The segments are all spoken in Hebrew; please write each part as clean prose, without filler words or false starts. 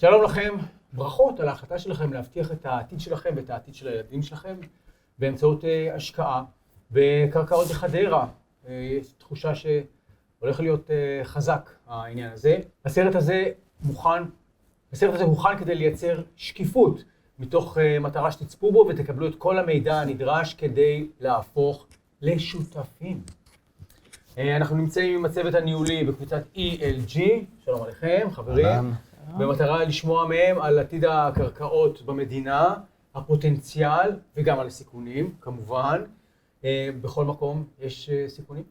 שלום לכם, ברכות על ההחלטה שלכם להבטיח את העתיד שלכם ואת העתיד של הילדים שלכם באמצעות השקעה בקרקעות בחדרה. יש תחושה שהולך להיות חזק העניין הזה. הסרט הזה הוכן כדי לייצר שקיפות מתוך מטרה שתצפו בו ותקבלו את כל המידע הנדרש כדי להפוך לשותפים. אנחנו נמצאים עם הצוות הניהולי בקבוצת ELG, שלום עליכם חברים. במטרה לשמוע מהם על עתיד הקרקעות במדינה, הפוטנציאל וגם על הסיכונים, כמובן. בכל מקום יש סיכונים,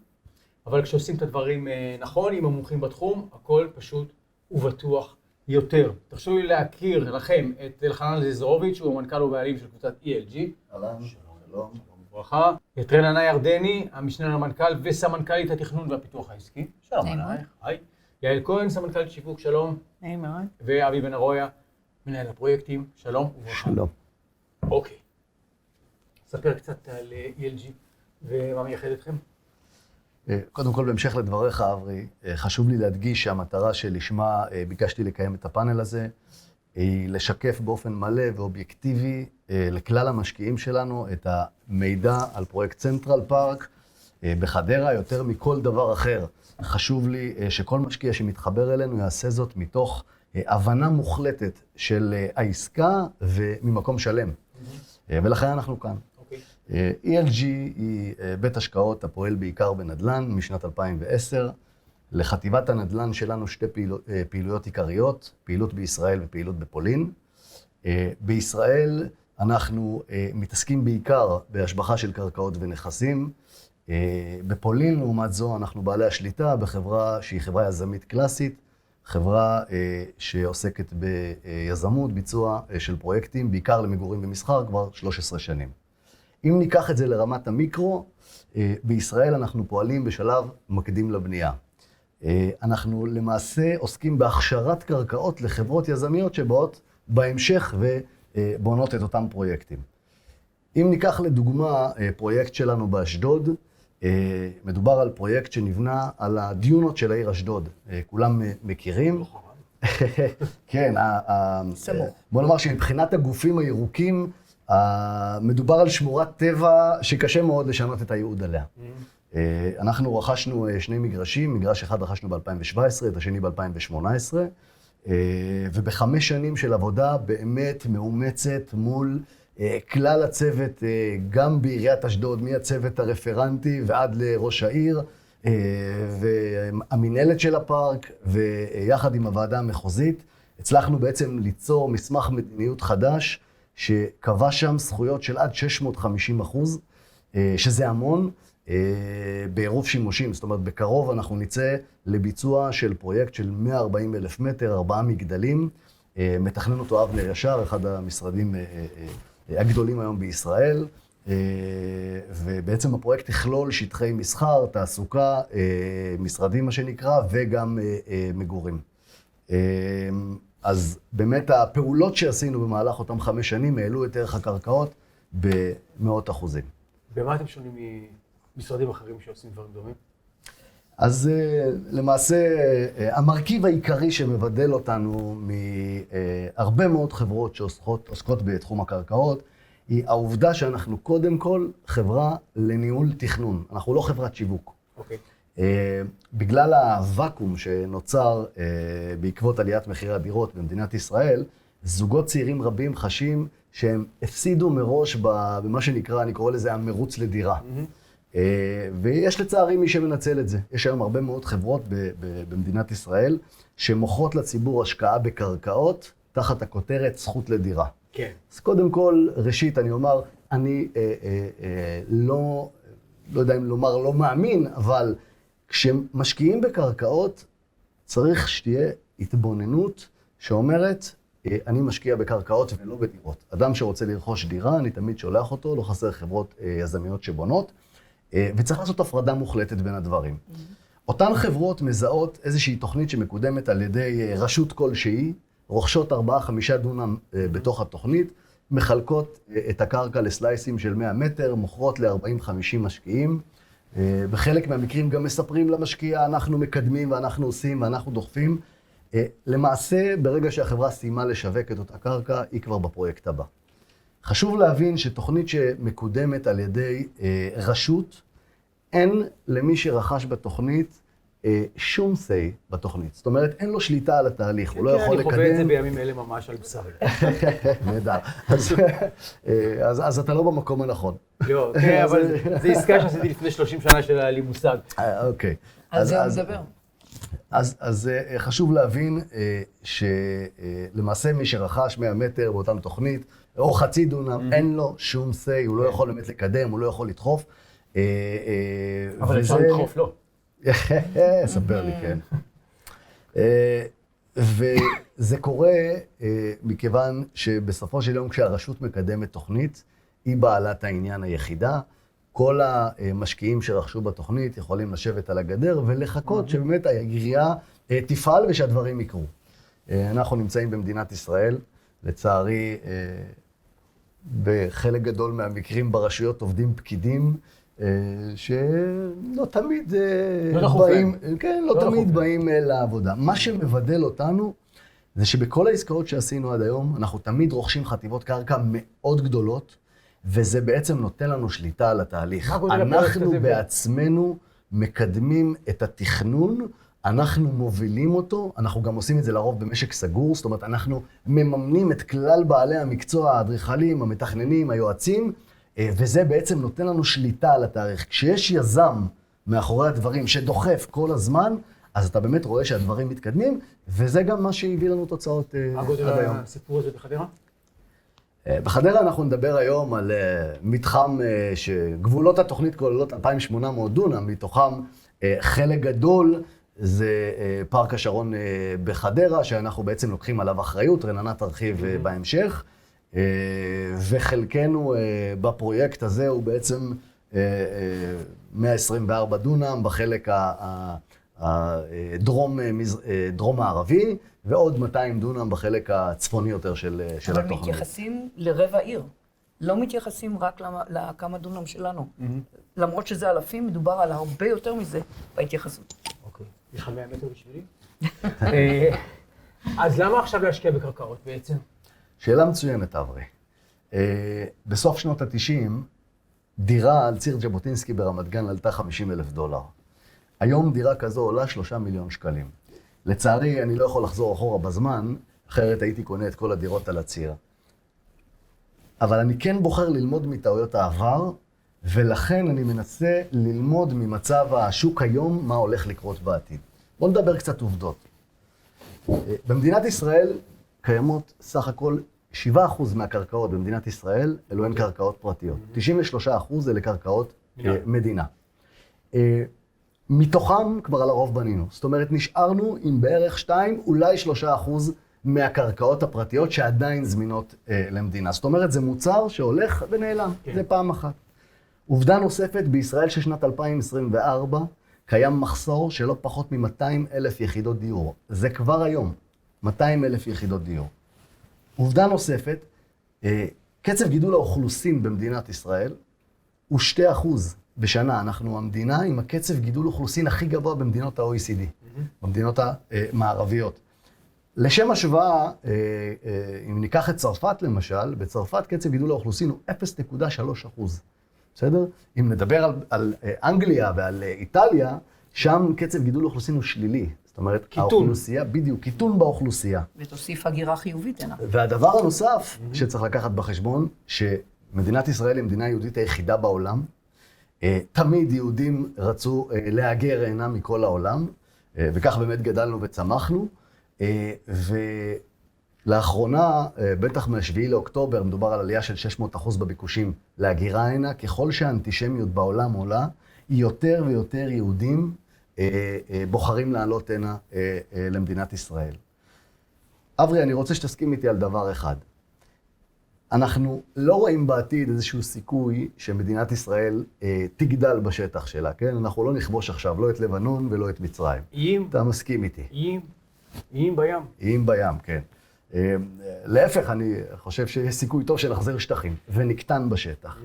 אבל כשעושים את הדברים נכון, עם המומחים בתחום, הכל פשוט ובטוח יותר. תרשו לי להכיר לכם את אלחנן זזרוביץ', הוא המנכ"ל ובעלים של קבוצת ELG. שלום. ברכה. את רננה ירדני, המשנה למנכ"ל וסמנכ"לית התכנון והפיתוח העסקי. שלום עלייך. היי. יעל כהן, סמנכ"לית שיווק, שלום. נעים מאוד. ואבי בן ארויה, מנהל הפרויקטים, שלום וברכה. שלום. אוקיי. ספר קצת על ELG ומה מייחד אתכם. קודם כל, בהמשך לדבריך, אברי, חשוב לי להדגיש שהמטרה שלשמה ביקשתי לקיים את הפאנל הזה, היא לשקף באופן מלא ואובייקטיבי לכלל המשקיעים שלנו את המידע על פרויקט צנטרל פארק בחדרה, יותר מכל דבר אחר. חשוב לי שכל משקיע שמתחבר אלינו יעשה זאת מתוך הבנה מוחלטת של העסקה וממקום שלם. ולכן אנחנו כאן. ELG היא בית השקעות הפועל בעיקר בנדל"ן משנת 2010. לחטיבת הנדל"ן שלנו שתי פעילויות עיקריות, פעילות בישראל ופעילות בפולין. בישראל אנחנו מתעסקים בעיקר בהשבחה של קרקעות ונכסים. בפולין, לעומת זו, אנחנו בעלי השליטה בחברה שהיא חברה יזמית קלאסית, חברה שעוסקת ביזמות, ביצוע של פרויקטים, בעיקר למגורים ומסחר, כבר 13 שנים. אם ניקח את זה לרמת המיקרו, בישראל אנחנו פועלים בשלב מקדים לבנייה. אנחנו למעשה עוסקים בהכשרת קרקעות לחברות יזמיות שבאות בהמשך ובונות את אותם פרויקטים. אם ניקח לדוגמה פרויקט שלנו באשדוד, מדובר על פרויקט שנבנה על הדיונות של העיר אשדוד. כולם מכירים. כן, בוא נאמר שמבחינת הגופים הירוקים, מדובר על שמורת טבע שקשה מאוד לשנות את הייעוד עליה. אנחנו רכשנו שני מגרשים, מגרש אחד רכשנו ב-2017, את השני ב-2018, ובחמש שנים של עבודה באמת מאומצת מול כלל הצוות, גם בעיריית אשדוד, מהצוות הרפרנטי ועד לראש העיר, והמנהלת של הפארק, ויחד עם הוועדה המחוזית, הצלחנו בעצם ליצור מסמך מדיניות חדש, שקבע שם זכויות של עד 650%, שזה המון, בעירוב שימושים. זאת אומרת, בקרוב אנחנו נצא לביצוע של פרויקט של 140,000 מטר, 4 מגדלים, מתכנן אותו אבנר ישר, אחד המשרדים הגדולים היום בישראל, ובעצם הפרויקט יכלול שטחי מסחר, תעסוקה, משרדים מה שנקרא, וגם מגורים. אז באמת הפעולות שעשינו במהלך אותם 5 שנים העלו את ערך הקרקעות במאות אחוזים. במה אתם שונים ממשרדים אחרים שעושים דברים דומים? אז למעשה המרכיב העיקרי שמבדל אותנו מהרבה מאוד חברות שעוסקות בתחום הקרקעות, היא העובדה שאנחנו קודם כל חברה לניהול תכנון. אנחנו לא חברת שיווק. אוקיי. בגלל הוואקום שנוצר בעקבות עליית מחירי הדירות במדינת ישראל, זוגות צעירים רבים חשים שהם הפסידו מראש במה שנקרא, אני קורא לזה המרוץ לדירה. ויש לצערי מי שמנצל את זה. יש היום הרבה מאוד חברות במדינת ישראל שמוכרות לציבור השקעה בקרקעות תחת הכותרת זכות לדירה. כן. אז קודם כל, ראשית אני אומר, אני לא יודע אם לומר לא מאמין, אבל כשמשקיעים בקרקעות צריך שתהיה התבוננות שאומרת, אני משקיע בקרקעות ולא בדירות. אדם שרוצה לרכוש דירה, אני תמיד שולח אותו, לא חסר חברות יזמיות שבונות, וצריך לעשות הפרדה מוחלטת בין הדברים. אותן חברות מזהות איזושהי תוכנית שמקודמת על ידי רשות כלשהי, רוכשות 4-5 דונם בתוך התוכנית, מחלקות את הקרקע לסלייסים של 100 מטר, מוכרות ל-40-50 משקיעים. בחלק מהמקרים גם מספרים למשקיע, אנחנו מקדמים ואנחנו עושים ואנחנו דוחפים. למעשה, ברגע שהחברה סיימה לשווק את אותה קרקע, היא כבר בפרויקט הבא. חשוב להבין שתוכנית שמקודמת על ידי רשות, אין למי שרכש בתוכנית שום say בתוכנית. זאת אומרת, אין לו שליטה על התהליך, הוא לא יכול לקדם... אני חווה את זה בימים אלה ממש על בשרי. נהדר. אז אתה לא במקום הנכון. לא, כן, אבל זו עסקה שעשיתי לפני 30 שנה שהיה לי מושג. אוקיי. על זה הוא מדבר. אז חשוב להבין שלמעשה מי שרכש 100 מטר באותה תוכנית, או חצי דונם, אין לו שום say, הוא לא יכול באמת לקדם, הוא לא יכול לדחוף. אבל אפשר לדחוף, לא. ספר לי, כן. וזה קורה מכיוון שבסופו של יום כשהרשות מקדמת תוכנית, היא בעלת העניין היחידה. כל המשקיעים שרכשו בתוכנית יכולים לשבת על הגדר ולחכות שבאמת העירייה תפעל ושהדברים יקרו. אנחנו נמצאים במדינת ישראל, לצערי בחלק גדול מהמקרים ברשויות עובדים פקידים, שלא תמיד באים, כן, לא תמיד באים לעבודה. מה שמבדל אותנו זה שבכל העסקאות שעשינו עד היום, אנחנו תמיד רוכשים חטיבות קרקע מאוד גדולות, וזה בעצם נותן לנו שליטה על התהליך. אנחנו בעצמנו מקדמים את התכנון, אנחנו מובילים אותו, אנחנו גם עושים את זה לרוב במשק סגור, זאת אומרת, אנחנו מממנים את כלל בעלי המקצוע, האדריכלים, המתכננים, היועצים, וזה בעצם נותן לנו שליטה על התאריך. כשיש יזם מאחורי הדברים שדוחף כל הזמן, אז אתה באמת רואה שהדברים מתקדמים, וזה גם מה שהביא לנו תוצאות עד היום. מה גודל הסיפור הזה בחדרה? בחדרה אנחנו נדבר היום על מתחם שגבולות התוכנית כוללות 2,800 דונם, מתוכם חלק גדול זה פארק השרון בחדרה, שאנחנו בעצם לוקחים עליו אחריות, רננה תרחיב בהמשך. וחלקנו בפרויקט הזה הוא בעצם 124 דונם בחלק הדרום הערבי, ועוד 200 דונם בחלק הצפוני יותר של התוכנית. אבל מתייחסים לרבע עיר, לא מתייחסים רק לכמה דונם שלנו. למרות שזה אלפים, מדובר על הרבה יותר מזה בהתייחסות. אוקיי, יש לך 100 מטר בשבילי? אז למה עכשיו להשקיע בקרקעות בעצם? שאלה מצוינת, אברי. בסוף שנות ה-90, דירה על ציר ז'בוטינסקי ברמת גן עלתה $50,000. היום דירה כזו עולה 3 מיליון שקלים. לצערי, אני לא יכול לחזור אחורה בזמן, אחרת הייתי קונה את כל הדירות על הציר. אבל אני כן בוחר ללמוד מטעויות העבר, ולכן אני מנסה ללמוד ממצב השוק היום, מה הולך לקרות בעתיד. בואו נדבר קצת עובדות. במדינת ישראל קיימות סך הכל 7% מהקרקעות במדינת ישראל, אלו הן קרקעות פרטיות. 93% אלה קרקעות מדינה. מתוכם כבר על הרוב בנינו. זאת אומרת, נשארנו עם בערך 2, אולי 3% מהקרקעות הפרטיות שעדיין זמינות למדינה. זאת אומרת, זה מוצר שהולך ונעלם. זה פעם אחת. עובדה נוספת, בישראל ששנת 2024 קיים מחסור של לא פחות מ-200,000 יחידות דיור. זה כבר היום. 200,000 יחידות דיור. עובדה נוספת, קצב גידול האוכלוסין במדינת ישראל הוא 2% בשנה. אנחנו המדינה עם הקצב גידול אוכלוסין הכי גבוה במדינות ה-OECD, במדינות המערביות. לשם השוואה, אם ניקח את צרפת למשל, בצרפת קצב גידול האוכלוסין הוא 0.3%. בסדר? אם נדבר על אנגליה ועל איטליה, שם קצב גידול האוכלוסין הוא שלילי. זאת אומרת, האוכלוסייה, בדיוק, קיטון באוכלוסייה. ותוסיף הגירה חיובית, אינה. והדבר הנוסף שצריך לקחת בחשבון, שמדינת ישראל היא המדינה היהודית היחידה בעולם. תמיד יהודים רצו להגר הנה מכל העולם, וכך באמת גדלנו וצמחנו. ולאחרונה, בטח מ-7 לאוקטובר, מדובר על עלייה של 600% בביקושים להגירה הנה. ככל שהאנטישמיות בעולם עולה, יותר ויותר יהודים בוחרים לעלות הנה למדינת ישראל. אברי, אני רוצה שתסכים איתי על דבר אחד. אנחנו לא רואים בעתיד איזשהו סיכוי שמדינת ישראל תגדל בשטח שלה, כן? אנחנו לא נכבוש עכשיו, לא את לבנון ולא את מצרים. אתה מסכים איתי? איים בים. איים בים, כן. להפך, אני חושב שיש סיכוי טוב שנחזר שטחים, ונקטן בשטח.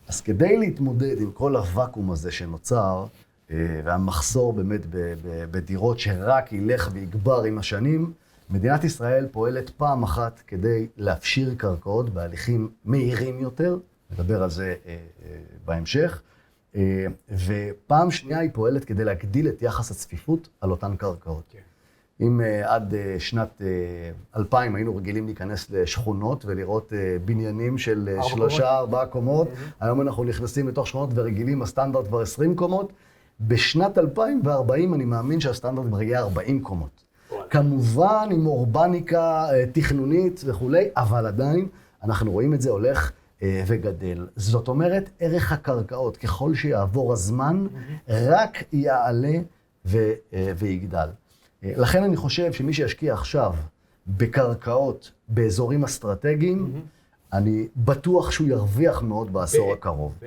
אז כדי להתמודד עם כל הוואקום הזה שנוצר, והמחסור באמת בדירות שרק ילך ויגבר עם השנים, מדינת ישראל פועלת פעם אחת כדי להפשיר קרקעות בהליכים מהירים יותר, נדבר על זה בהמשך, ופעם שנייה היא פועלת כדי להגדיל את יחס הצפיפות על אותן קרקעות. כן. אם עד שנת 2000 היינו רגילים להיכנס לשכונות ולראות בניינים של 3-4 קומות, היום אנחנו נכנסים לתוך שכונות ורגילים, הסטנדרט כבר 20 קומות, בשנת 2040 אני מאמין שהסטנדרט כבר יהיה 40 קומות. כמובן עם אורבניקה תכנונית וכולי, אבל עדיין אנחנו רואים את זה הולך וגדל. זאת אומרת, ערך הקרקעות, ככל שיעבור הזמן, רק יעלה ויגדל. לכן אני חושב שמי שישקיע עכשיו בקרקעות באזורים אסטרטגיים, אני בטוח שהוא ירוויח מאוד בעשור הקרוב.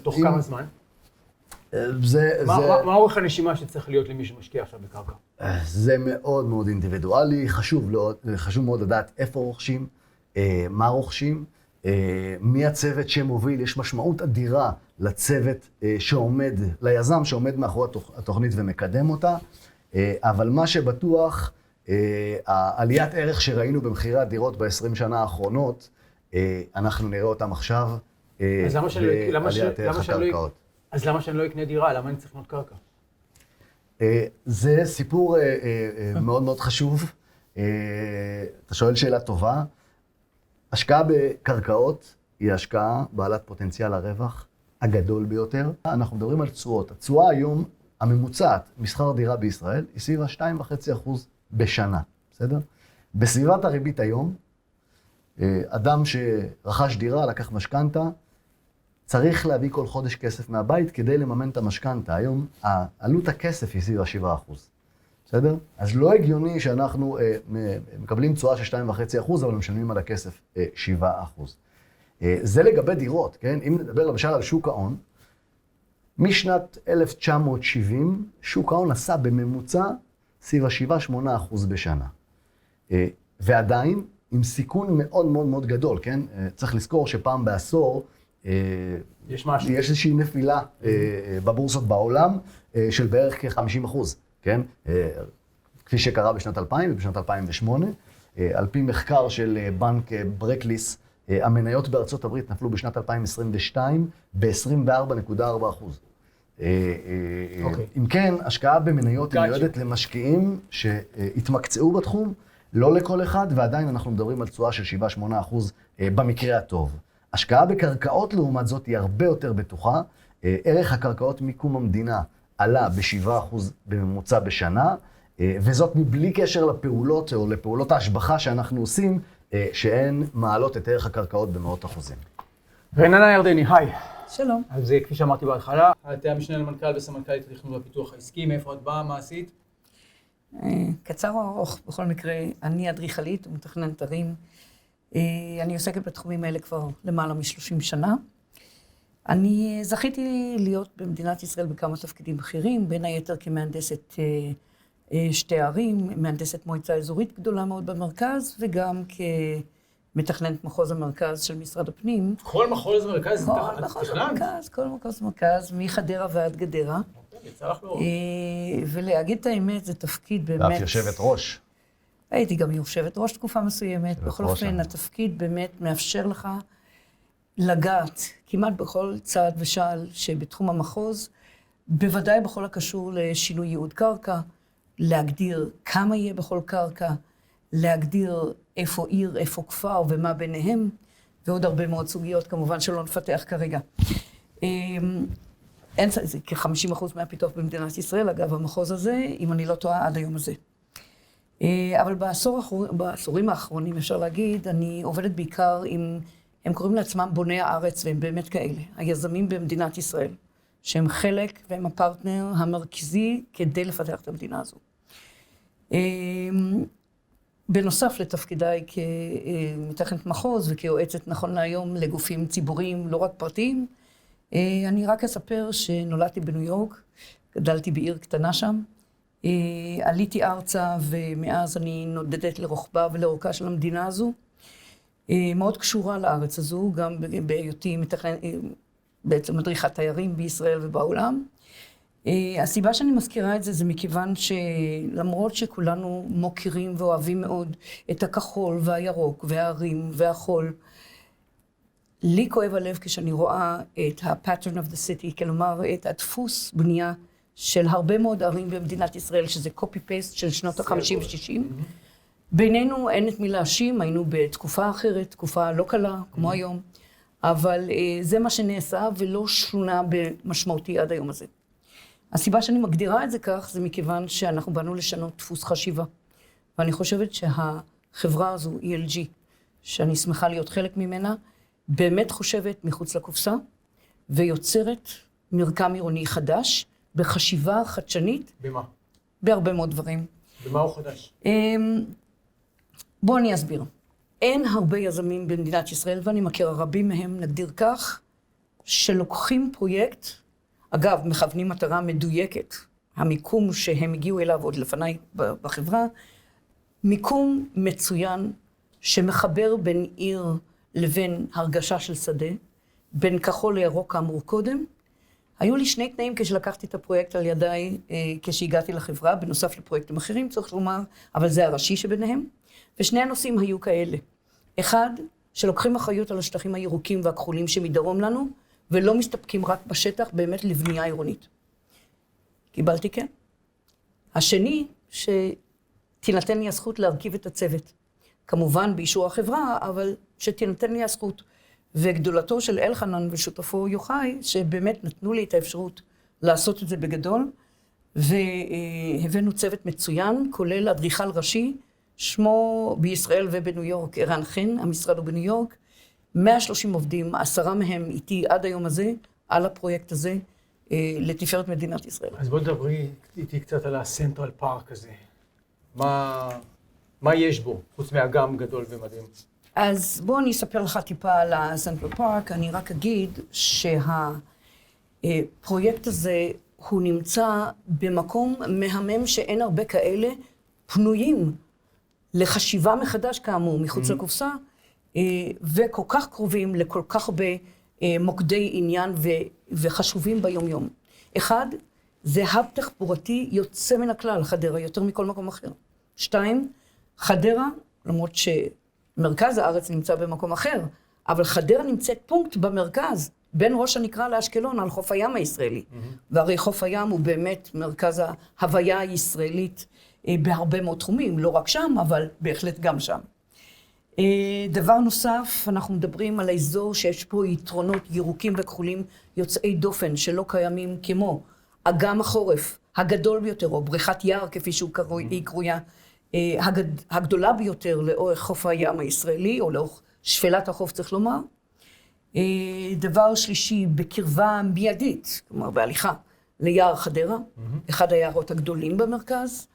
תוך כמה זמן? מה אורך הנשימה שצריך להיות למי שמשקיע עכשיו בקרקע? זה מאוד מאוד אינדיבידואלי, חשוב מאוד לדעת איפה רוכשים, מה רוכשים, מי הצוות שמוביל, יש משמעות אדירה לצוות שעומד, ליזם שעומד מאחורי התוכנית ומקדם אותה, אבל מה שבטוח, העליית ערך שראינו במחירי הדירות ב-20 שנה האחרונות, אנחנו נראה אותם עכשיו, עליית ערך הקרקעות. אז למה שאני לא אקנה דירה? למה אני צריך לקנות קרקע? זה סיפור מאוד מאוד חשוב. אתה שואל שאלה טובה. השקעה בקרקעות היא השקעה בעלת פוטנציאל הרווח הגדול ביותר. אנחנו מדברים על תשואות. התשואה היום הממוצעת מסחר דירה בישראל היא סביב 2.5% בשנה, בסדר? בסביבת הריבית היום, אדם שרכש דירה, לקח משכנתה, צריך להביא כל חודש כסף מהבית כדי לממן את המשכנתה. היום עלות הכסף היא סביב 7%. בסדר? אז לא הגיוני שאנחנו מקבלים תשואה של 2.5%, אבל משלמים על הכסף 7%. זה לגבי דירות, כן? אם נדבר למשל על שוק ההון, משנת 1970, שוק ההון עשה בממוצע סביב ה-7-8% בשנה. ועדיין, עם סיכון מאוד מאוד מאוד גדול, כן? צריך לזכור שפעם בעשור, יש איזושהי נפילה בבורסות בעולם של בערך כ-50%, כן? כפי שקרה בשנת 2000 ובשנת 2008. על פי מחקר של בנק ברקליס, המניות בארצות הברית נפלו בשנת 2022 ב-24.4%. אם כן, השקעה במניות היא מיועדת למשקיעים שהתמקצעו בתחום, לא לכל אחד, ועדיין אנחנו מדברים על תשואה של 7-8% במקרה הטוב. השקעה בקרקעות לעומת זאת היא הרבה יותר בטוחה. ערך הקרקעות מקום המדינה עלה ב7% בממוצע בשנה, וזאת מבלי קשר לפעולות או לפעולות ההשבחה שאנחנו עושים, שהן מעלות את ערך הקרקעות במאות אחוזים. רננה ירדני, היי. שלום. אז כפי שאמרתי בהתחלה, את המשנה למנכ"ל וסמנכ"לית התכנון והפיתוח העסקי, מאיפה את באה, מה עשית? קצר או ארוך, בכל מקרה, אני אדריכלית ומתכננת ערים. אני עוסקת בתחומים האלה כבר למעלה מ-30 שנה. אני זכיתי להיות במדינת ישראל בכמה תפקידים בכירים, בין היתר כמהנדסת שתי ערים, מהנדסת מועצה אזורית גדולה מאוד במרכז, וגם כמתכננת מחוז המרכז של משרד הפנים. כל מחוז המרכז? כל מחוז המרכז, מחדרה ועד גדרה. יצא לך מאוד. ולהגיד את האמת, זה תפקיד באמת... ואף יושבת ראש. הייתי גם יושבת ראש תקופה מסוימת. בכל אופן, התפקיד באמת מאפשר לך לגעת כמעט בכל צעד ושעל שבתחום המחוז, בוודאי בכל הקשור לשינוי ייעוד קרקע, להגדיר כמה יהיה בכל קרקע, להגדיר איפה עיר, איפה כפר ומה ביניהם, ועוד הרבה מאוד סוגיות כמובן שלא נפתח כרגע. זה כ-50% מהפיתוח במדינת ישראל, אגב, המחוז הזה, אם אני לא טועה, עד היום הזה. אבל בעשורים האחרונים, אפשר להגיד, אני עובדת בעיקר עם, הם קוראים לעצמם בוני הארץ, והם באמת כאלה, היזמים במדינת ישראל, שהם חלק והם הפרטנר המרכזי כדי לפתח את המדינה הזו. בנוסף לתפקידיי כמתכננת מחוז וכיועצת נכון להיום לגופים ציבוריים, לא רק פרטיים, אני רק אספר שנולדתי בניו יורק, גדלתי בעיר קטנה שם, עליתי ארצה ומאז אני נודדת לרוחבה ולאורכה של המדינה הזו. מאוד קשורה לארץ הזו, גם בהיותי בעצם מדריכת תיירים בישראל ובעולם. הסיבה שאני מזכירה את זה מכיוון שלמרות שכולנו מוקירים ואוהבים מאוד את הכחול והירוק וההרים והחול, לי כואב הלב כשאני רואה את ה-pattern of the city, כלומר את הדפוס בנייה של הרבה מאוד ערים במדינת ישראל, שזה copy-paste של שנות ה-50 ו-60. בינינו אין את מי להאשים, היינו בתקופה אחרת, תקופה לא קלה, כמו היום, אבל זה מה שנעשה ולא שונה במשמעותי עד היום הזה. הסיבה שאני מגדירה את זה כך, זה מכיוון שאנחנו באנו לשנות דפוס חשיבה. ואני חושבת שהחברה הזו, ELG, שאני שמחה להיות חלק ממנה, באמת חושבת מחוץ לקופסה, ויוצרת מרקם עירוני חדש, בחשיבה חדשנית. במה? בהרבה מאוד דברים. במה הוא חדש? בואו אני אסביר. אין הרבה יזמים במדינת ישראל, ואני מכירה רבים מהם, נגדיר כך, שלוקחים פרויקט, אגב, מכוונים מטרה מדויקת, המיקום שהם הגיעו אליו עוד לפניי בחברה, מיקום מצוין שמחבר בין עיר לבין הרגשה של שדה, בין כחול לירוק כאמור קודם. היו לי שני תנאים כשלקחתי את הפרויקט על ידיי כשהגעתי לחברה, בנוסף לפרויקטים אחרים, צריך לומר, אבל זה הראשי שביניהם. ושני הנושאים היו כאלה. אחד, שלוקחים אחריות על השטחים הירוקים והכחולים שמדרום לנו, ולא מסתפקים רק בשטח באמת לבנייה עירונית. קיבלתי כן. השני, שתינתן לי הזכות להרכיב את הצוות. כמובן באישור החברה, אבל שתינתן לי הזכות. וגדולתו של אלחנן ושותפו יוחאי, שבאמת נתנו לי את האפשרות לעשות את זה בגדול, והבאנו צוות מצוין, כולל אדריכל ראשי, שמו בישראל ובניו יורק, ערן חן, המשרד הוא בניו יורק, 130 עובדים, 10 מהם איתי עד היום הזה, על הפרויקט הזה, לתפארת מדינת ישראל. אז בוא תדברי איתי קצת על הסנטרל פארק הזה. מה יש בו, חוץ מאגם גדול ומדהים? אז בואו אני אספר לך טיפה על הסנטרל פארק, אני רק אגיד שהפרויקט הזה הוא נמצא במקום מהמם שאין הרבה כאלה פנויים לחשיבה מחדש כאמור, מחוץ לקופסה, וכל כך קרובים לכל כך הרבה מוקדי עניין וחשובים ביום יום. אחד, זה האב תחבורתי יוצא מן הכלל, חדרה, יותר מכל מקום אחר. 2, חדרה, למרות שמרכז הארץ נמצא במקום אחר, אבל חדרה נמצאת פונקט במרכז, בין ראש הנקרה לאשקלון, על חוף הים הישראלי. והרי חוף הים הוא באמת מרכז ההוויה הישראלית בהרבה מאוד תחומים, לא רק שם, אבל בהחלט גם שם. דבר נוסף, אנחנו מדברים על האזור שיש פה יתרונות ירוקים וכחולים יוצאי דופן שלא קיימים כמו אגם החורף הגדול ביותר, או בריכת יער כפי שהיא קרויה, הגדולה ביותר לאורך חוף הים הישראלי, או לאורך שפלת החוף צריך לומר. דבר שלישי, בקרבה מיידית, כלומר בהליכה, ליער חדרה, אחד היערות הגדולים במרכז.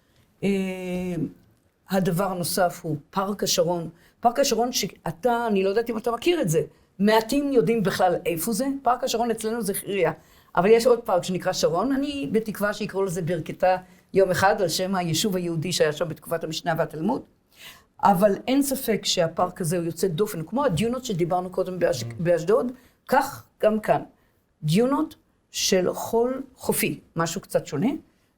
הדבר הנוסף הוא פארק השרון. פארק השרון שאתה, אני לא יודעת אם אתה מכיר את זה, מעטים יודעים בכלל איפה זה. פארק השרון אצלנו זה חירייה, אבל יש עוד פארק שנקרא שרון. אני בתקווה שיקראו לזה ברכתה יום אחד על שם היישוב היהודי שהיה שם בתקופת המשנה והתלמוד. אבל אין ספק שהפארק הזה הוא יוצא דופן, כמו הדיונות שדיברנו קודם באשדוד, כך גם כאן. דיונות של חול חופי, משהו קצת שונה.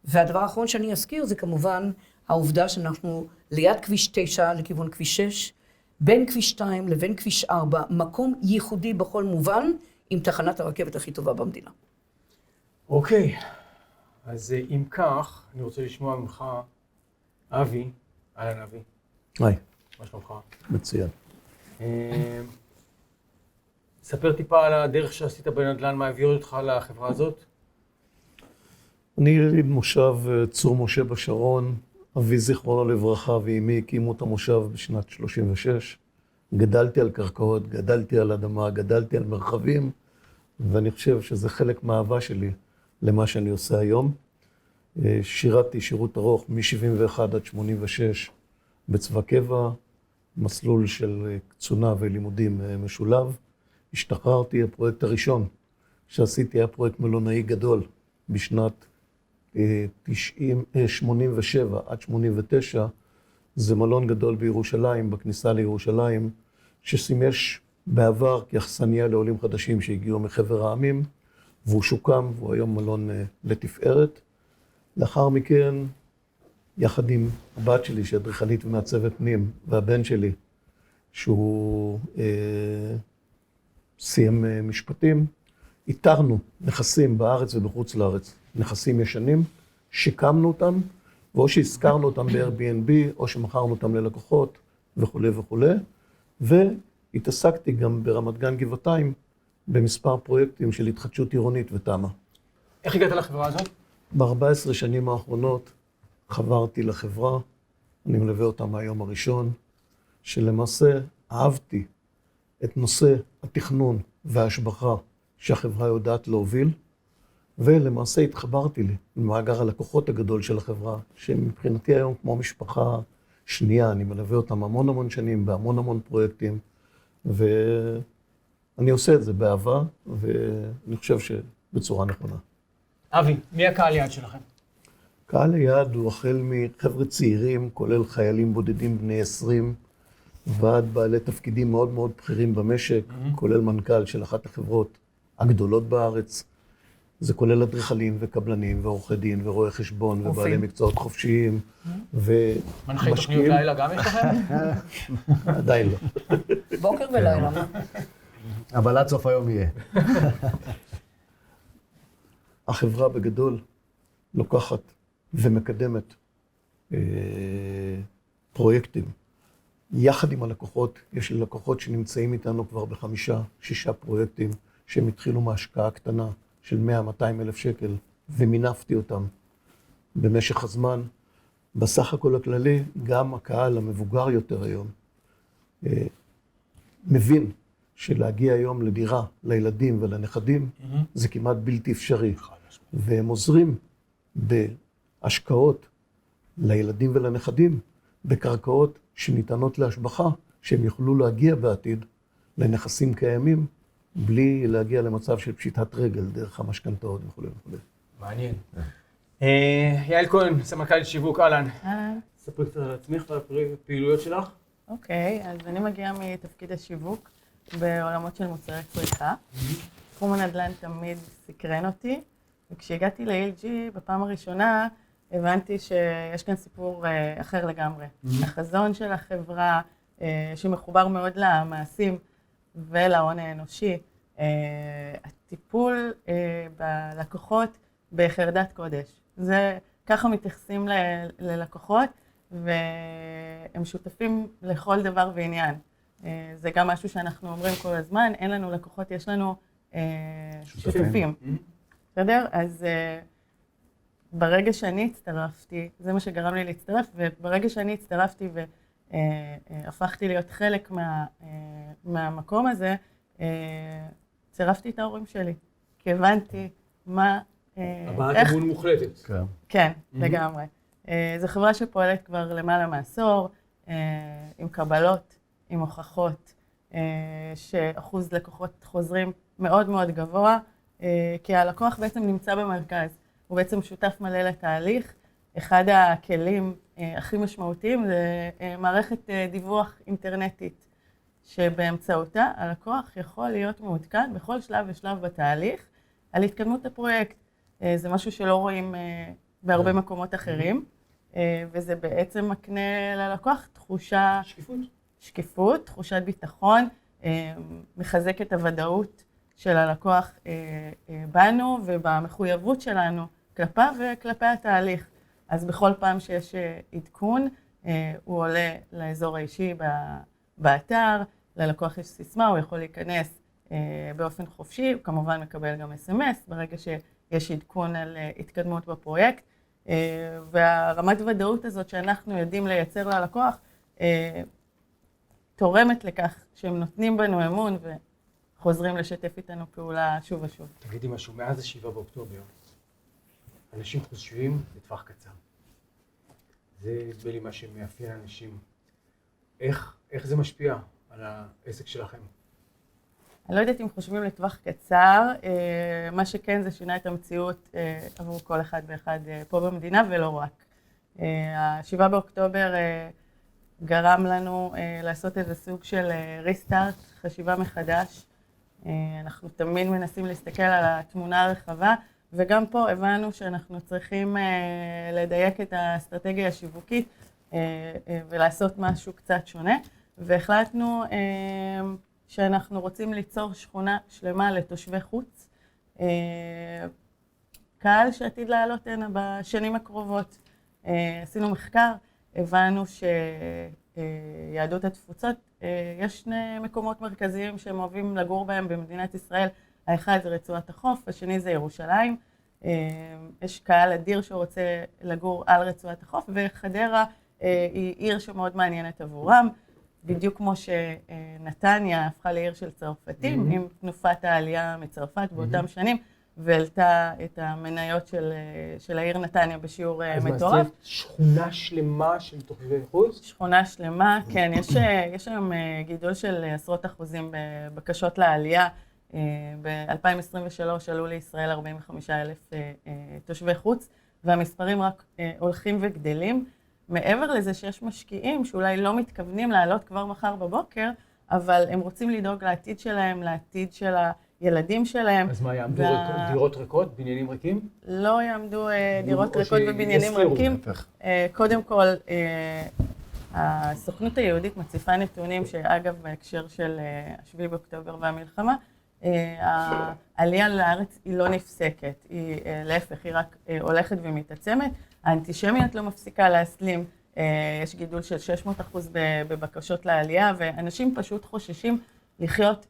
והדבר האחרון שאני אזכיר זה כמובן העובדה שאנחנו ליד כביש 9 לכיוון כביש 6, בין כביש 2 לבין כביש 4, מקום ייחודי בכל מובן, עם תחנת הרכבת הכי טובה במדינה. אוקיי, אז אם כך, אני רוצה לשמוע ממך, אבי, אהלן אבי. היי. מה שלומך? מצוין. ספר טיפה על הדרך שעשית בנדל"ן, מה העביר אותך לחברה הזאת? אני יליד מושב צור משה בשרון, אבי זיכרונו לברכה ואמי הקימו את המושב בשנת 36. גדלתי על קרקעות, גדלתי על אדמה, גדלתי על מרחבים, ואני חושב שזה חלק מהאהבה שלי למה שאני עושה היום. שירתתי שירות ארוך מ-71 עד 86 בצבא קבע, מסלול של קצונה ולימודים משולב. השתחררתי, הפרויקט הראשון שעשיתי היה פרויקט מלונאי גדול בשנת 87 עד 89, זה מלון גדול בירושלים, בכניסה לירושלים, ששימש בעבר כאכסניה לעולים חדשים שהגיעו מחבר העמים, והוא שוקם, והוא היום מלון לתפארת. לאחר מכן, יחד עם הבת שלי, שהיא אדריכלית ומעצבת פנים, והבן שלי, שהוא סיים משפטים, איתרנו נכסים בארץ ובחוץ לארץ, נכסים ישנים, שיקמנו אותם, ואו שהזכרנו אותם ב-Airbnb, או שמכרנו אותם ללקוחות, וכו' וכו'. והתעסקתי גם ברמת גן גבעתיים, במספר פרויקטים של התחדשות עירונית ותמ"א. איך הגעת לחברה הזאת? ב-14 שנים האחרונות חברתי לחברה, אני מלווה אותה מהיום הראשון, שלמעשה אהבתי את נושא התכנון וההשבחה שהחברה יודעת להוביל, ולמעשה התחברתי לי למאגר הלקוחות הגדול של החברה, שמבחינתי היום כמו משפחה שנייה, אני מלווה אותם המון שנים, בהמון פרויקטים, ואני עושה את זה באהבה, ואני חושב שבצורה נכונה. אבי, מי הקהל יעד שלכם? קהל היעד הוא החל מחבר'ה צעירים, כולל חיילים בודדים בני 20, ועד בעלי תפקידים מאוד בכירים במשק, כולל מנכ"ל של אחת החברות הגדולות בארץ. זה כולל אדריכלים וקבלנים ועורכי דין ורואי חשבון ובעלי מקצועות חופשיים ומשקיעים. מנחי תוכניות לילה גם יש לכם? עדיין לא. בוקר ולילה. אבל עד סוף היום יהיה. החברה בגדול לוקחת ומקדמת פרויקטים. יחד עם הלקוחות, יש לי לקוחות שנמצאים איתנו כבר ב5-6 פרויקטים, שהם התחילו מהשקעה קטנה של 100-200 אלף שקל, ומינפתי אותם במשך הזמן. בסך הכל הכללי, גם הקהל המבוגר יותר היום, מבין שלהגיע היום לדירה, לילדים ולנכדים, זה כמעט בלתי אפשרי. והם עוזרים בהשקעות לילדים ולנכדים, בקרקעות שניתנות להשבחה, שהם יוכלו להגיע בעתיד לנכסים קיימים, בלי להגיע למצב של פשיטת רגל דרך המשכנתאות וכו' וכו'. מעניין. יעל כהן, סמנכ"לית שיווק, אהלן. ספרי קצת על עצמך ועל הפעילויות שלך. אוקיי, אז אני מגיעה מתפקיד השיווק בעולמות של מוצרי צריכה. תחום הנדל"ן תמיד סקרן אותי, וכשהגעתי ל-LG בפעם הראשונה, הבנתי שיש כאן סיפור אחר לגמרי. החזון של החברה, שמחובר מאוד למעשים ולהון האנושי, הטיפול בלקוחות בחרדת קודש. זה ככה מתייחסים ללקוחות, והם שותפים לכל דבר ועניין. זה גם משהו שאנחנו אומרים כל הזמן, אין לנו לקוחות, יש לנו שותפים. בסדר? אז ברגע שאני הצטרפתי, זה מה שגרם לי להצטרף, וברגע שאני הצטרפתי והפכתי להיות חלק מהמקום הזה, צירפתי את ההורים שלי, כי הבנתי מה... הבעת אמון מוחלטת. כן, לגמרי. זו חברה שפועלת כבר למעלה מעשור, עם קבלות, עם הוכחות, שאחוז לקוחות חוזרים מאוד גבוה, כי הלקוח בעצם נמצא במרכז. הוא בעצם שותף מלא לתהליך. אחד הכלים הכי משמעותיים זה מערכת דיווח אינטרנטית, שבאמצעותה הלקוח יכול להיות מעודכן בכל שלב ושלב בתהליך על התקדמות הפרויקט. זה משהו שלא רואים בהרבה מקומות אחרים, וזה בעצם מקנה ללקוח תחושה... שקיפות, תחושת ביטחון, מחזק את הוודאות של הלקוח בנו ובמחויבות שלנו כלפיו וכלפי התהליך. אז בכל פעם שיש עדכון, הוא עולה לאזור האישי באתר, ללקוח יש סיסמה, הוא יכול להיכנס באופן חופשי, הוא כמובן מקבל גם SMS ברגע שיש עדכון על התקדמות בפרויקט, והרמת ודאות הזאת שאנחנו יודעים לייצר ללקוח, תורמת לכך שהם נותנים בנו אמון וחוזרים לשתף איתנו פעולה שוב ושוב. תגידי משהו, מאז ה7 באוקטובר, אנשים חושבים לטווח קצר. זה נדמה לי מה שמאפיין אנשים. איך זה משפיע על העסק שלכם? אני לא יודעת אם חושבים לטווח קצר, מה שכן זה שינה את המציאות עבור כל אחד ואחד פה במדינה ולא רק. ה7 באוקטובר גרם לנו לעשות איזה סוג של ריסטארט, חשיבה מחדש, אנחנו תמיד מנסים להסתכל על התמונה הרחבה, וגם פה הבנו שאנחנו צריכים לדייק את האסטרטגיה השיווקית ולעשות משהו קצת שונה, והחלטנו שאנחנו רוצים ליצור שכונה שלמה לתושבי חוץ, קהל שעתיד לעלות הנה בשנים הקרובות. עשינו מחקר, הבנו שיהדות התפוצות, יש שני מקומות מרכזיים שהם אוהבים לגור בהם במדינת ישראל. האחד זה רצועת החוף, השני זה ירושלים. יש קהל אדיר שרוצה לגור על רצועת החוף, וחדרה היא עיר שמאוד מעניינת עבורם, בדיוק כמו שנתניה הפכה לעיר של צרפתים, עם תנופת העלייה מצרפת באותם שנים, והעלתה את המניות של העיר נתניה בשיעור מטורף. אז שכונה שלמה של תושבי חוץ? שכונה שלמה, כן. יש היום גידול של עשרות אחוזים בבקשות לעלייה. ב-2023 עלו לישראל 45,000 תושבי חוץ, והמספרים רק הולכים וגדלים. מעבר לזה שיש משקיעים שאולי לא מתכוונים לעלות כבר מחר בבוקר, אבל הם רוצים לדאוג לעתיד שלהם, לעתיד של הילדים שלהם. אז מה, יעמדו דירות ריקות, בניינים ריקים? לא יעמדו דירות ריקות ובניינים ריקים. קודם כל, הסוכנות היהודית מציפה נתונים שאגב, בהקשר של 7 באוקטובר והמלחמה, העלייה לארץ היא לא נפסקת, היא להפך, היא רק הולכת ומתעצמת. האנטישמיות לא מפסיקה להסלים, יש גידול של 600% בבקשות לעלייה, ואנשים פשוט חוששים לחיות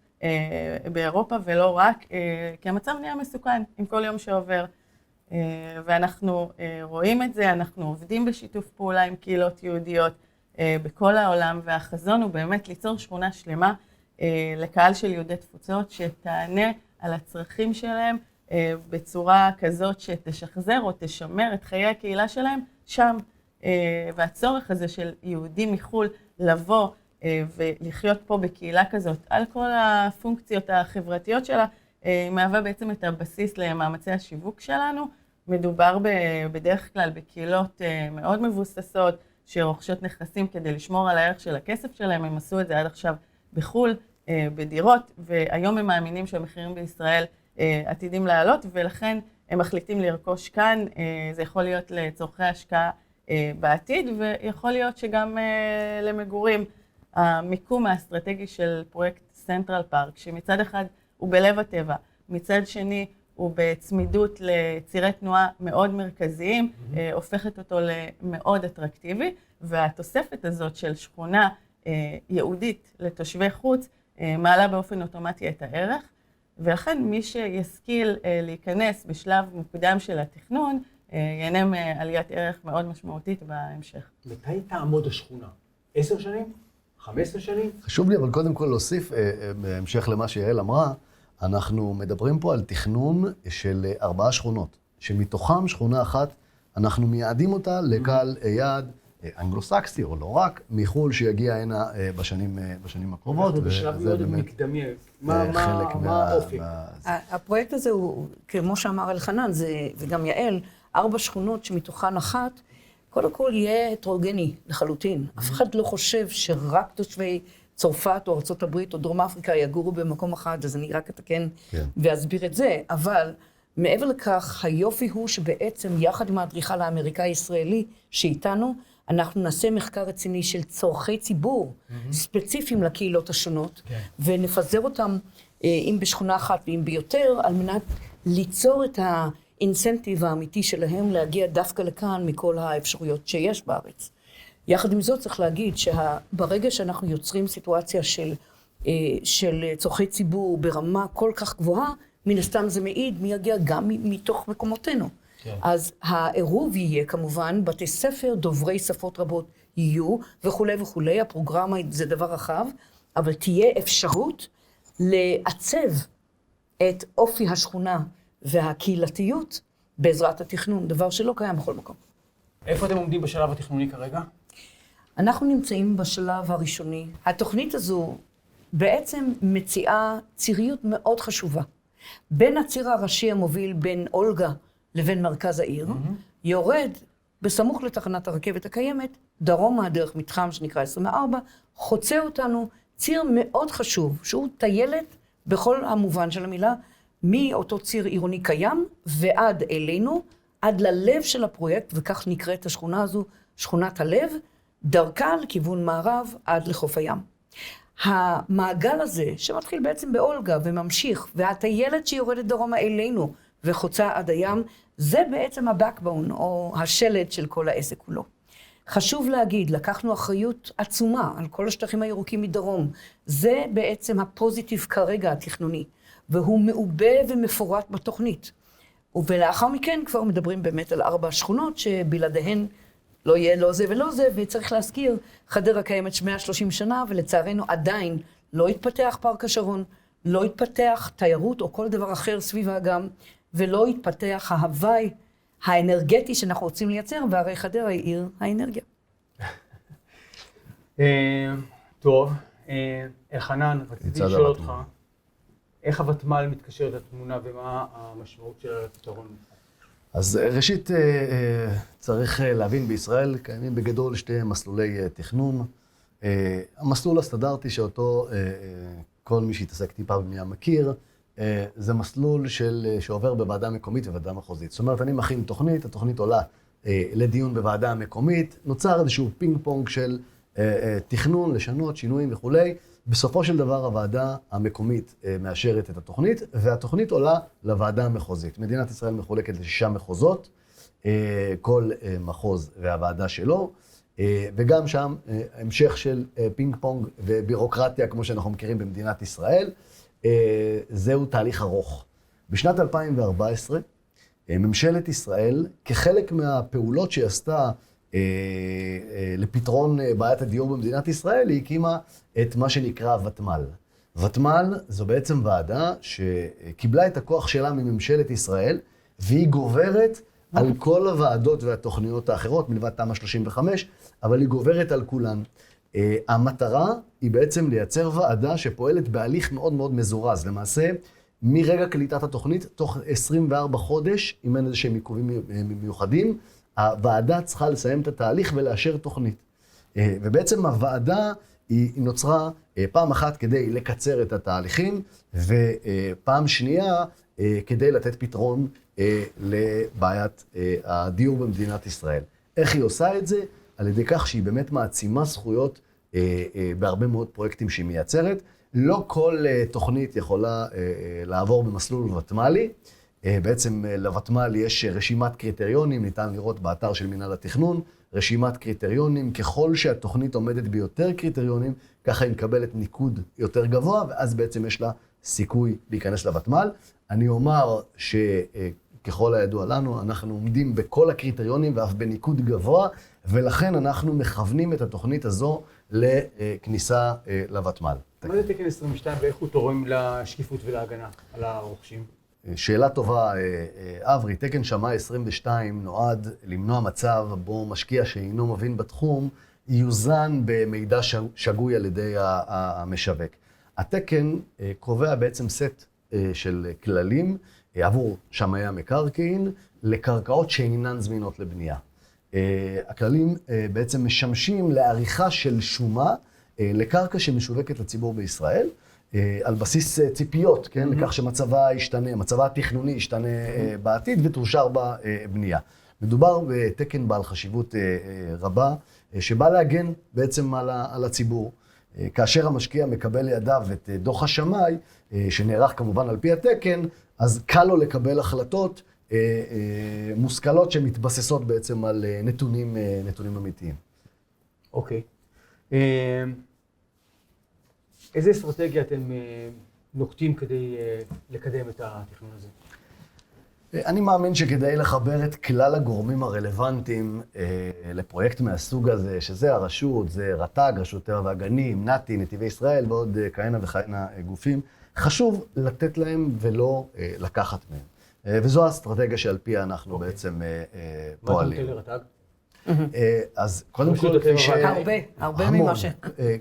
באירופה ולא רק, כי המצב נהיה מסוכן עם כל יום שעובר. ואנחנו רואים את זה, אנחנו עובדים בשיתוף פעולה עם קהילות יהודיות בכל העולם, והחזון הוא באמת ליצור שכונה שלמה לקהל של יהודי תפוצות, שתענה על הצרכים שלהם בצורה כזאת שתשחזר או תשמר את חיי הקהילה שלהם שם. והצורך הזה של יהודים מחול לבוא ולחיות פה בקהילה כזאת, על כל הפונקציות החברתיות שלה, מהווה בעצם את הבסיס למאמצי השיווק שלנו. מדובר בדרך כלל בקהילות מאוד מבוססות, שרוכשות נכסים כדי לשמור על הערך של הכסף שלהם. הם עשו את זה עד עכשיו בחול, בדירות, והיום הם מאמינים שהמחירים בישראל עתידים לעלות, ולכן הם מחליטים לרכוש כאן. זה יכול להיות לצורכי השקעה בעתיד, ויכול להיות שגם למגורים. המיקום האסטרטגי של פרויקט סנטרל פארק, שמצד אחד הוא בלב הטבע, מצד שני הוא בצמידות לצירי תנועה מאוד מרכזיים, הופכת אותו למאוד אטרקטיבי, והתוספת הזאת של שכונה יהודית לתושבי חוץ, מעלה באופן אוטומטי את הערך, ולכן מי שישכיל להיכנס בשלב מוקדם של התכנון, ייהנה מעליית ערך מאוד משמעותית בהמשך. מתי תעמוד השכונה? 10 שנים? 15 שנים? חשוב לי אבל קודם כל להוסיף, בהמשך למה שיעל אמרה, אנחנו מדברים פה על תכנון של 4 שכונות, שמתוכם שכונה אחת, אנחנו מייעדים אותה לקהל יעד אנגלוסקסי, או לא רק, מחול שיגיע הנה בשנים הקרובות. אנחנו בשלב מאוד מקדמי, מה האופי? הפרויקט הזה הוא, כמו שאמר אלחנן, וגם יעל, 4 שכונות שמתוכן אחת, קודם כל יהיה הטרוגני לחלוטין. אף אחד לא חושב שרק תושבי צרפת או ארצות הברית או דרום אפריקה יגורו במקום אחד, אז אני רק אתקן ואסביר את זה. אבל מעבר לכך, היופי הוא שבעצם יחד עם האדריכל האמריקאי ישראלי שאיתנו, אנחנו נעשה מחקר רציני של צורכי ציבור ספציפיים לקהילות השונות, ונפזר אותם אם בשכונה אחת ואם ביותר, על מנת ליצור את האינסנטיב האמיתי שלהם להגיע דווקא לכאן מכל האפשרויות שיש בארץ. יחד עם זאת צריך להגיד שברגע שאנחנו יוצרים סיטואציה של צורכי ציבור ברמה כל כך גבוהה, מן הסתם זה מעיד מי יגיע גם מתוך מקומותינו. כן. אז העירוב יהיה כמובן, בתי ספר, דוברי שפות רבות יהיו וכו' וכו', הפרוגרמה זה דבר רחב, אבל תהיה אפשרות לעצב את אופי השכונה והקהילתיות בעזרת התכנון, דבר שלא קיים בכל מקום. איפה אתם עומדים בשלב התכנוני כרגע? אנחנו נמצאים בשלב הראשוני. התוכנית הזו בעצם מציעה ציריות מאוד חשובה. בין הציר הראשי המוביל בין אולגה לבין מרכז העיר, יורד בסמוך לתחנת הרכבת הקיימת, דרומה דרך מתחם שנקרא 24, חוצה אותנו ציר מאוד חשוב, שהוא טיילת בכל המובן של המילה, מאותו ציר עירוני קיים ועד אלינו, עד ללב של הפרויקט, וכך נקראת השכונה הזו, שכונת הלב, דרכה לכיוון מערב עד לחוף הים. המעגל הזה, שמתחיל בעצם באולגה וממשיך, והטיילת שיורדת דרומה אלינו וחוצה עד הים, זה בעצם ה-backbone או השלד של כל העסק כולו. חשוב להגיד, לקחנו אחריות עצומה על כל השטחים הירוקים מדרום. זה בעצם הפוזיטיב כרגע התכנוני, והוא מעובה ומפורט בתוכנית. ולאחר מכן כבר מדברים באמת על 4 שכונות שבלעדיהן לא יהיה לא זה ולא זה, וצריך להזכיר, חדרה קיימת 130 שנה, ולצערנו עדיין לא התפתח פארק השרון, לא התפתח תיירות או כל דבר אחר סביב האגם, ולא התפתח ההוואי האנרגטי שאנחנו רוצים לייצר, והרי חדרה היא עיר האנרגיה. טוב, אלחנן, רציתי לשאול אותך, איך הוותמ"ל מתקשרת לתמונה ומה המשמעות שלה לפתרון? אז ראשית, צריך להבין, בישראל קיימים בגדול 2 מסלולי תכנון. המסלול הסטנדרטי שאותו כל מי שהתעסק טיפה בבנייה מכיר, זה מסלול שעובר בוועדה מקומית וועדה מחוזית. זאת אומרת, אני מכין תוכנית, התוכנית עולה לדיון בוועדה המקומית, נוצר איזשהו פינג פונג של תכנון, לשנות, שינויים וכולי. בסופו של דבר הוועדה המקומית מאשרת את התוכנית, והתוכנית עולה לוועדה המחוזית. מדינת ישראל מחולקת ל6 מחוזות, כל מחוז והוועדה שלו, וגם שם המשך של פינג פונג ובירוקרטיה, כמו שאנחנו מכירים במדינת ישראל. זהו תהליך ארוך. בשנת 2014, ממשלת ישראל, כחלק מהפעולות שהיא עשתה לפתרון בעיית הדיור במדינת ישראל, היא הקימה את מה שנקרא ותמ"ל. ותמ"ל זו בעצם ועדה שקיבלה את הכוח שלה מממשלת ישראל, והיא גוברת על כל הוועדות והתוכניות האחרות, מלבד תמ"א 35, אבל היא גוברת על כולן. המטרה היא בעצם לייצר ועדה שפועלת בהליך מאוד מאוד מזורז. למעשה, מרגע קליטת התוכנית, תוך 24 חודש, אם אין איזשהם עיכובים מיוחדים, הוועדה צריכה לסיים את התהליך ולאשר תוכנית. ובעצם הוועדה היא נוצרה פעם אחת כדי לקצר את התהליכים, ופעם שנייה כדי לתת פתרון לבעיית הדיור במדינת ישראל. איך היא עושה את זה? על ידי כך שהיא באמת מעצימה זכויות בהרבה מאוד פרויקטים שהיא מייצרת. לא כל תוכנית יכולה לעבור במסלול ותמ"לי. בעצם לוותמ"ל יש רשימת קריטריונים, ניתן לראות באתר של מינהל התכנון, רשימת קריטריונים. ככל שהתוכנית עומדת ביותר קריטריונים, ככה היא מקבלת ניקוד יותר גבוה, ואז בעצם יש לה סיכוי להיכנס לוותמ"ל. אני אומר שככל הידוע לנו, אנחנו עומדים בכל הקריטריונים ואף בניקוד גבוה, ולכן אנחנו מכוונים את התוכנית הזו לכניסה לוותמ"ל. מה זה תקן 22 ואיך הוא תורם לשקיפות ולהגנה על הרוכשים? שאלה טובה, אברי. תקן שמאי 22 נועד למנוע מצב בו משקיע שאינו מבין בתחום יוזן במידע שגוי על ידי המשווק. התקן קובע בעצם סט של כללים עבור שמאי המקרקעין לקרקעות שאינן זמינות לבנייה. הכללים בעצם משמשים לעריכה של שומה לקרקע שמשווקת לציבור בישראל, על בסיס ציפיות, כן? לכך שמצבה ישתנה, מצבה התכנוני ישתנה בעתיד ותאושר בה בנייה. מדובר בתקן בעל חשיבות רבה, שבא להגן בעצם על הציבור. כאשר המשקיע מקבל לידיו את דוח השמאי, שנערך כמובן על פי התקן, אז קל לו לקבל החלטות מושכלות שמתבססות בעצם על נתונים אמיתיים. אוקיי. איזה אסטרטגיה אתם נוקטים כדי לקדם את התכנון הזה? אני מאמין שכדי לחבר את כלל הגורמים הרלוונטיים לפרויקט מהסוג הזה, שזה הרשות, זה רט"ג, רשות טבע והגנים, נתי, נתיבי ישראל ועוד כהנה וכהנה גופים, חשוב לתת להם ולא לקחת מהם. וזו האסטרטגיה שעל פיה אנחנו בעצם פועלים. מה אתה נותן לרט"ג? אז קודם כל, הרבה ממה ש...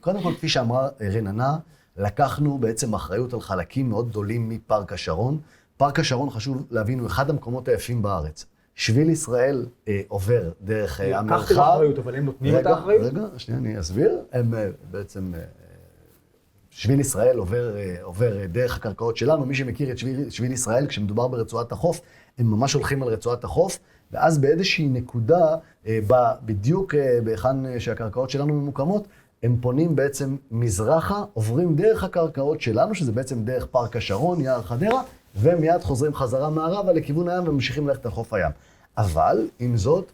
קודם כל, כפי שאמרה רננה, לקחנו בעצם אחריות על חלקים מאוד גדולים מפארק השרון. פארק השרון, חשוב להבין, הוא אחד המקומות היפים בארץ. שביל ישראל עובר דרך המרחב. לקחתם אחריות, אבל הם נותנים את האחריות? רגע, שנייה, אני אסביר. הם בעצם שביל ישראל עובר דרך הקרקעות שלנו. מי שמכיר את שביל ישראל, כשמדובר ברצועת החוף, הם ממש הולכים על רצועת החוף, ואז באיזושהי נקודה, בדיוק בהיכן שהקרקעות שלנו ממוקמות, הם פונים בעצם מזרחה, עוברים דרך הקרקעות שלנו, שזה בעצם דרך פארק השרון, יער חדרה, ומיד חוזרים חזרה מערבה לכיוון הים וממשיכים ללכת לחוף הים. אבל, עם זאת,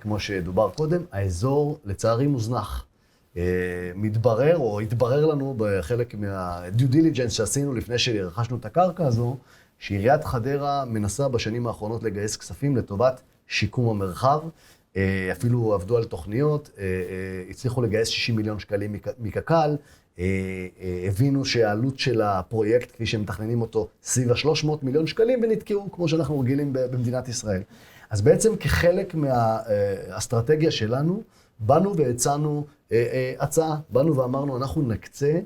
כמו שדובר קודם, האזור לצערי מוזנח. מתברר, או התברר לנו בחלק מה-due diligence שעשינו לפני שרכשנו את הקרקע הזו, שעיריית חדרה מנסה בשנים האחרונות לגייס כספים לטובת שיקום המרחב. אפילו עבדו על תוכניות, הצליחו לגייס 60 מיליון שקלים מקק"ל, הבינו שהעלות של הפרויקט, כפי שהם מתכננים אותו, סביב ה-300 מיליון שקלים, ונתקעו, כמו שאנחנו רגילים במדינת ישראל. אז בעצם כחלק מהאסטרטגיה שלנו, באנו והצענו הצעה, באנו ואמרנו, אנחנו נקצה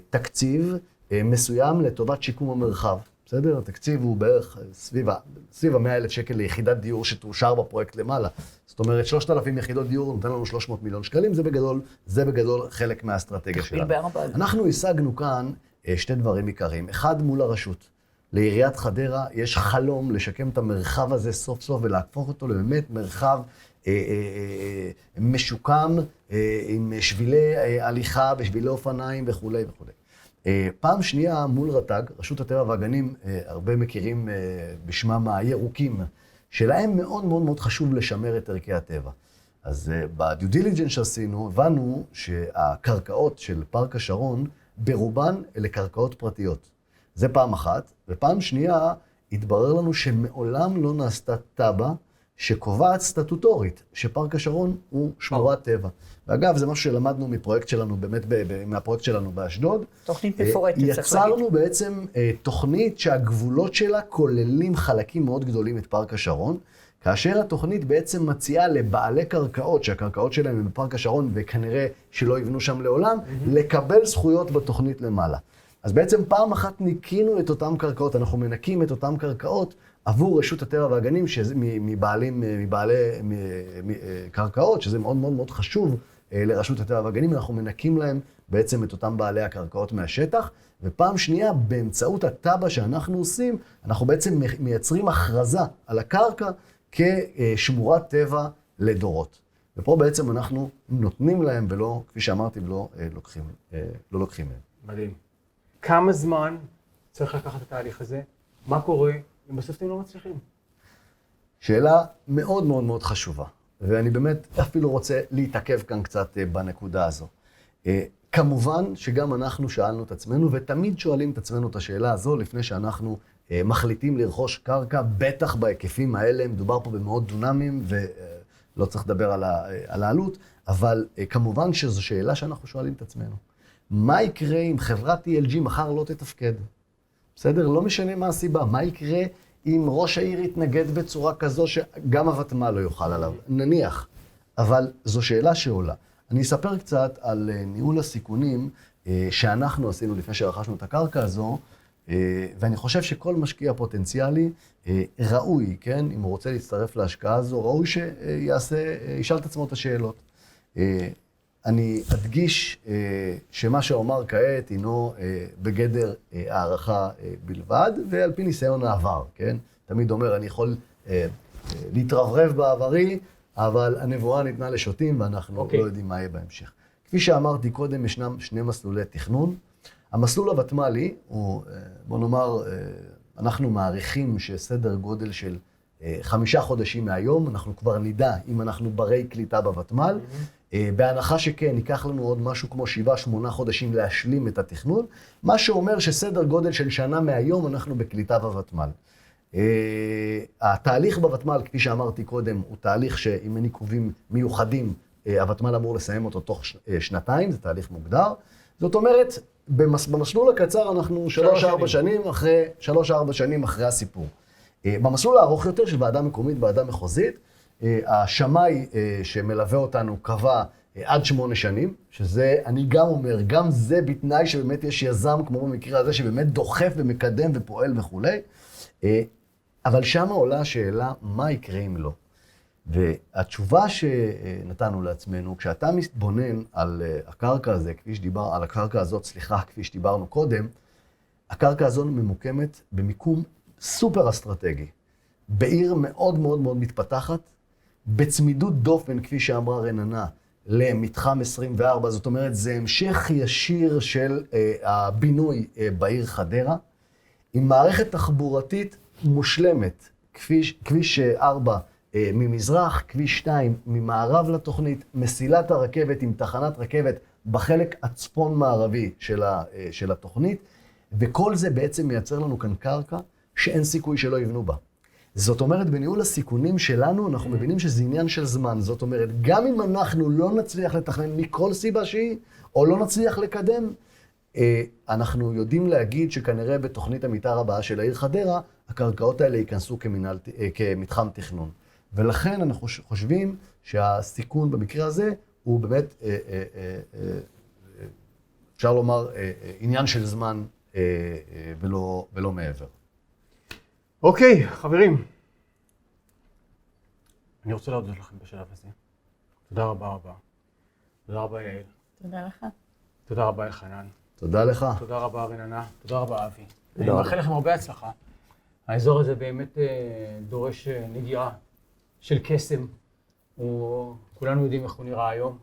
תקציב מסוים לטובת שיקום המרחב. בסדר? התקציב הוא בערך סביב ה-100,000 שקל ליחידת דיור שתאושר בפרויקט למעלה. זאת אומרת, 3,000 יחידות דיור נותן לנו 300 מיליון שקלים, זה בגדול חלק מהאסטרטגיה שלנו. אנחנו השגנו כאן שתי דברים עיקריים. אחד, מול הרשות. לעיריית חדרה יש חלום לשקם את המרחב הזה סוף סוף ולהפוך אותו לבאמת מרחב משוקם עם שבילי הליכה ושבילי אופניים וכו' וכו'. פעם שנייה מול רט"ג, רשות הטבע והגנים, הרבה מכירים בשמם הירוקים, שלהם מאוד מאוד מאוד חשוב לשמר את ערכי הטבע. אז בדיו דיליג'נס שעשינו, הבנו שהקרקעות של פארק השרון ברובן אלה קרקעות פרטיות. זה פעם אחת, ופעם שנייה התברר לנו שמעולם לא נעשתה תב"ע שקובעת סטטוטורית, שפארק השרון הוא שמורת טבע. ואגב, זה משהו שלמדנו מפרויקט שלנו, באמת מהפרויקט שלנו באשדוד. תוכנית מפורטת, צריך להגיד. יצרנו בעצם תוכנית שהגבולות שלה כוללים חלקים מאוד גדולים את פארק השרון, כאשר התוכנית בעצם מציעה לבעלי קרקעות, שהקרקעות שלהם הם בפארק השרון, וכנראה שלא יבנו שם לעולם, לקבל זכויות בתוכנית למעלה. אז בעצם פעם אחת ניקינו את אותם קרקעות, אנחנו מנקים את אותם קרקעות עבור רשות הטבע והגנים, מבעלי קרקעות, שזה מאוד מאוד מאוד חשוב לרשות הטבע והגנים, אנחנו מנקים להם בעצם את אותם בעלי הקרקעות מהשטח, ופעם שנייה, באמצעות התב"ע שאנחנו עושים, אנחנו בעצם מייצרים הכרזה על הקרקע כשמורת טבע לדורות. ופה בעצם אנחנו נותנים להם, ולא, כפי שאמרתי, לא לוקחים מהם. מדהים. כמה זמן צריך לקחת את התהליך הזה? מה קורה אם בסוף אתם לא מצליחים? שאלה מאוד מאוד מאוד חשובה, ואני באמת אפילו רוצה להתעכב כאן קצת בנקודה הזו. כמובן שגם אנחנו שאלנו את עצמנו, ותמיד שואלים את עצמנו את השאלה הזו לפני שאנחנו מחליטים לרכוש קרקע, בטח בהיקפים האלה, מדובר פה במאות דונמים, ולא צריך לדבר על העלות, אבל כמובן שזו שאלה שאנחנו שואלים את עצמנו. מה יקרה אם חברת TLG מחר לא תתפקד? בסדר? לא משנה מה הסיבה. מה יקרה אם ראש העיר יתנגד בצורה כזו שגם הוותמ"ל לא יוכל עליו? נניח. אבל זו שאלה שעולה. אני אספר קצת על ניהול הסיכונים שאנחנו עשינו לפני שרכשנו את הקרקע הזו, ואני חושב שכל משקיע פוטנציאלי ראוי, כן? אם הוא רוצה להצטרף להשקעה הזו, ראוי שישאל את עצמו את השאלות. אני אדגיש שמה שאומר כעת הינו בגדר הערכה בלבד, ועל פי ניסיון העבר, כן? תמיד אומר, אני יכול להתרברב בעברי, אבל הנבואה ניתנה לשוטים, ואנחנו לא יודעים מה יהיה בהמשך. כפי שאמרתי קודם, ישנם שני מסלולי תכנון. המסלול הוותמ"לי הוא, בוא נאמר, אנחנו מעריכים שסדר גודל של 5 חודשים מהיום, אנחנו כבר נדע אם אנחנו ברי קליטה בוותמ"ל, בהנחה שכן, ייקח לנו עוד משהו כמו 7-8 חודשים להשלים את התכנון, מה שאומר שסדר גודל של שנה מהיום אנחנו בקליטה בוותמ"ל. התהליך בוותמ"ל, כפי שאמרתי קודם, הוא תהליך שעם עיכובים מיוחדים, הוותמ"ל אמור לסיים אותו תוך 2, זה תהליך מוגדר. זאת אומרת, במסלול הקצר אנחנו 3-4 שנים אחרי הסיפור. במסלול הארוך יותר של ועדה מקומית, ועדה מחוזית, השמאי שמלווה אותנו קבע עד 8 שנים, שזה, אני גם אומר, גם זה בתנאי שבאמת יש יזם, כמו במקרה הזה, שבאמת דוחף ומקדם ופועל וכו'. אבל שם עולה השאלה, מה יקרה אם לא? והתשובה שנתנו לעצמנו, כשאתה מתבונן על הקרקע הזה, על הקרקע הזאת, כפי שדיברנו קודם, הקרקע הזאת ממוקמת במיקום סופר אסטרטגי, בעיר מאוד מאוד מאוד מתפתחת, בצמידות דופן, כפי שאמרה רננה, למתחם 24, זאת אומרת, זה המשך ישיר של הבינוי בעיר חדרה, עם מערכת תחבורתית מושלמת, כביש 4 ממזרח, כביש 2 ממערב לתוכנית, מסילת הרכבת עם תחנת רכבת בחלק הצפון-מערבי של התוכנית, וכל זה בעצם מייצר לנו כאן קרקע שאין סיכוי שלא יבנו בה. זאת אומרת, בניהול הסיכונים שלנו, אנחנו מבינים שזה עניין של זמן. זאת אומרת, גם אם אנחנו לא נצליח לתכנן מכל סיבה שהיא, או לא נצליח לקדם, אנחנו יודעים להגיד שכנראה בתוכנית המתאר הבאה של העיר חדרה, הקרקעות האלה ייכנסו כמתחם תכנון. ולכן אנחנו חושבים שהסיכון במקרה הזה הוא באמת, אפשר לומר, עניין של זמן ולא מעבר. אוקיי, חברים. אני רוצה להודות לכם בשלב הזה. תודה רבה רבה. תודה רבה יעל. תודה לך. תודה רבה אלחנן. תודה לך. תודה רבה רננה. תודה רבה אבי. אני מאחל לכם הרבה הצלחה. האזור הזה באמת דורש נגיעה של קסם. כולנו יודעים איך הוא נראה היום.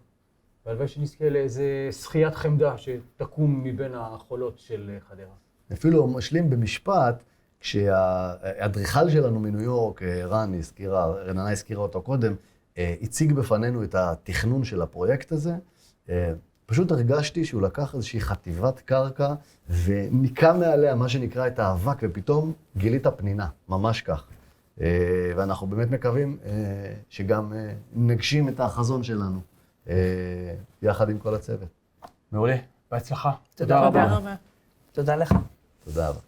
והלוואי שנזכה לאיזה שחיית חמדה שתקום מבין החולות של חדרה. אפילו משלים במשפט, כשהאדריכל שלנו מניו יורק, רננה הזכירה אותו קודם, הציג בפנינו את התכנון של הפרויקט הזה. פשוט הרגשתי שהוא לקח איזושהי חטיבת קרקע, וניקה מעליה מה שנקרא את האבק, ופתאום גילית פנינה, ממש כך. ואנחנו באמת מקווים שגם נגשים את החזון שלנו, יחד עם כל הצוות. מעולה, בהצלחה. תודה רבה. תודה רבה. תודה לך. תודה רבה.